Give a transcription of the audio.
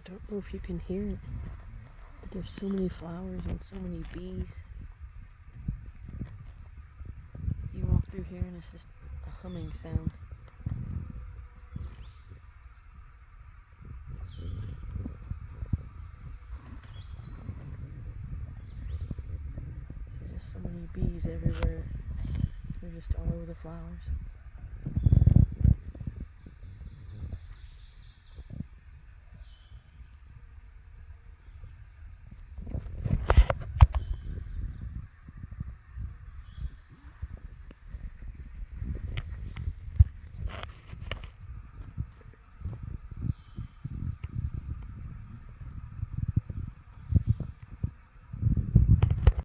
don't know if you can hear it, but there's so many flowers and so many bees. You walk through here and it's just a humming sound. There's just so many bees everywhere. They're just all over the flowers.